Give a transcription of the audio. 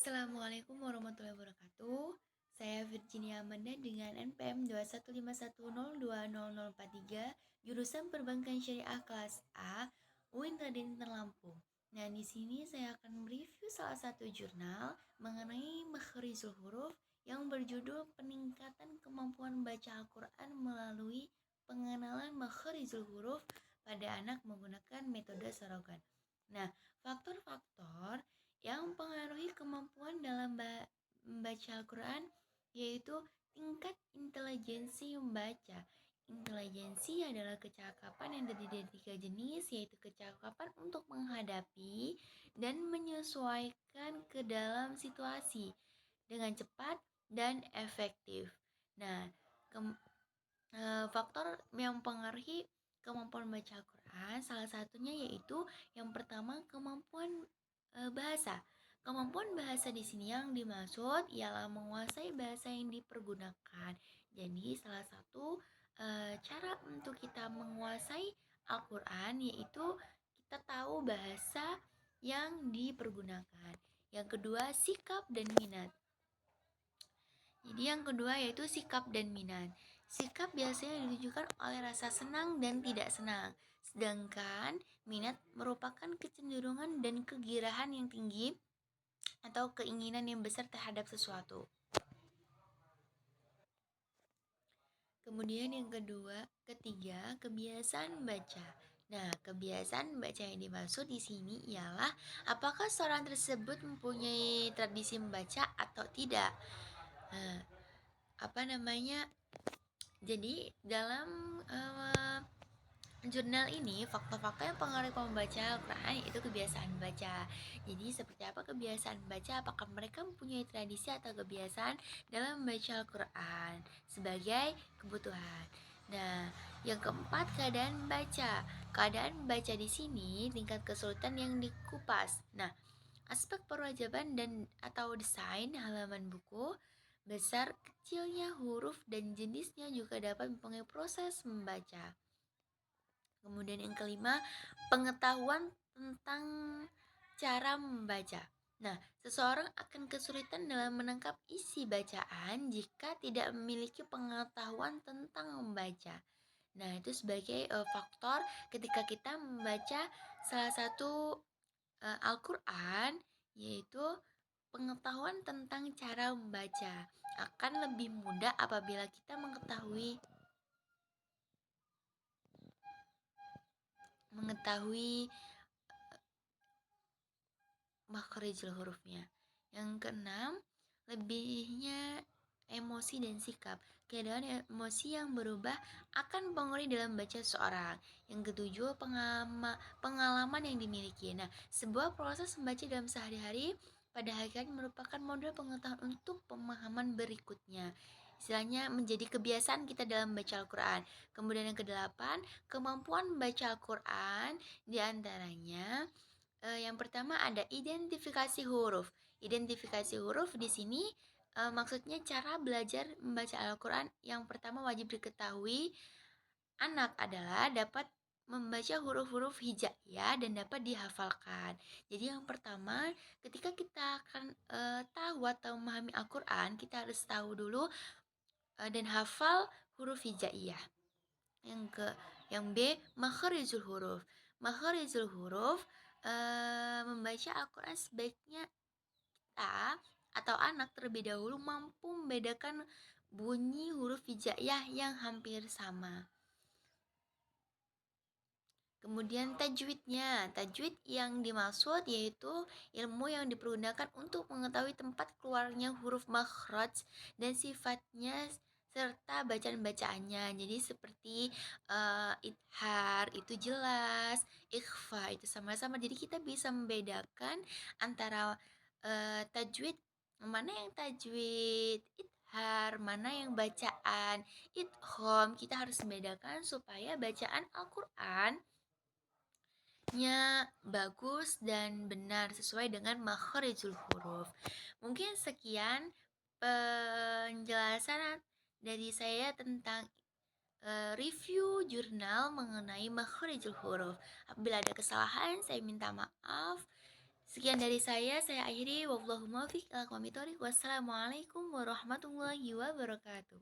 Assalamualaikum warahmatullahi wabarakatuh. Saya Virginia Amanda dengan NPM 21510200043, jurusan Perbankan Syariah kelas A, UIN Raden Lampung. Nah, di sini saya akan mereview salah satu jurnal mengenai makharijul huruf yang berjudul Peningkatan Kemampuan Baca Al-Quran melalui Pengenalan Makharijul Huruf pada Anak menggunakan metode Sorogan. Nah, faktor-faktor yang mempengaruhi kemampuan dalam membaca Al-Quran yaitu tingkat intelijensi membaca. Intelijensi adalah kecakapan yang terdiri dari 3 jenis, yaitu kecakapan untuk menghadapi dan menyesuaikan ke dalam situasi dengan cepat dan efektif. Nah, faktor yang mempengaruhi kemampuan membaca Al-Quran salah satunya yaitu yang pertama kemampuan bahasa. Kemampuan bahasa di sini yang dimaksud ialah menguasai bahasa yang dipergunakan. Jadi salah satu cara untuk kita menguasai Al-Quran yaitu kita tahu bahasa yang dipergunakan. Yang kedua, sikap dan minat. Jadi yang kedua yaitu sikap dan minat. Sikap biasanya ditunjukkan oleh rasa senang dan tidak senang. Sedangkan minat merupakan kecenderungan dan kegirahan yang tinggi atau keinginan yang besar terhadap sesuatu. Kemudian yang ketiga, kebiasaan membaca. Nah, kebiasaan membaca yang dimaksud di sini ialah apakah seorang tersebut mempunyai tradisi membaca atau tidak. Nah, jadi dalam jurnal ini fakta-fakta yang pengaruh membaca Al-Quran itu kebiasaan baca. Jadi seperti apa kebiasaan baca? Apakah mereka mempunyai tradisi atau kebiasaan dalam membaca Al-Quran sebagai kebutuhan? Nah, yang keempat, keadaan baca. Keadaan baca di sini tingkat kesulitan yang dikupas. Nah, aspek perwajaban dan atau desain halaman buku, besar kecilnya huruf dan jenisnya juga dapat mempengaruhi proses membaca. Kemudian yang kelima, pengetahuan tentang cara membaca. Nah, seseorang akan kesulitan dalam menangkap isi bacaan jika tidak memiliki pengetahuan tentang membaca. Nah, itu sebagai faktor ketika kita membaca salah satu Al-Quran, yaitu pengetahuan tentang cara membaca. Akan lebih mudah apabila kita mengetahui makharijul hurufnya. Yang keenam, lebihnya emosi dan sikap. Keadaan emosi yang berubah akan mempengaruhi dalam baca seseorang. Yang ketujuh, pengalaman yang dimiliki. Nah, sebuah proses membaca dalam sehari-hari pada hakikatnya merupakan model pengetahuan untuk pemahaman berikutnya. Istilahnya menjadi kebiasaan kita dalam membaca Al-Quran. Kemudian yang kedelapan, kemampuan membaca Al-Quran diantaranya yang pertama ada identifikasi huruf. Identifikasi huruf di sini maksudnya cara belajar membaca Al-Quran. Yang pertama wajib diketahui anak adalah dapat membaca huruf-huruf hijaiyah dan dapat dihafalkan. Jadi yang pertama ketika kita akan tahu atau memahami Al-Quran, kita harus tahu dulu dan hafal huruf hijaiyah. Yang B, makharijul huruf. Makharijul huruf membaca Al-Quran sebaiknya kita atau anak terlebih dahulu mampu membedakan bunyi huruf hijaiyah yang hampir sama. Kemudian tajwidnya. Tajwid yang dimaksud yaitu ilmu yang dipergunakan untuk mengetahui tempat keluarnya huruf makhraj dan sifatnya serta bacaan-bacaannya. Jadi seperti idhar itu jelas, ikhfa itu sama-sama. Jadi kita bisa membedakan antara tajwid, mana yang tajwid idhar, mana yang bacaan idgham. Kita harus membedakan supaya bacaan Al-Quran bagus dan benar sesuai dengan makharijul huruf. Mungkin sekian penjelasan dari saya tentang review jurnal mengenai makharijul huruf. Apabila ada kesalahan saya minta maaf. Sekian dari saya akhiri, wallahu muwaffiq, ila aqwamit thoriq. Wassalamualaikum warahmatullahi wabarakatuh.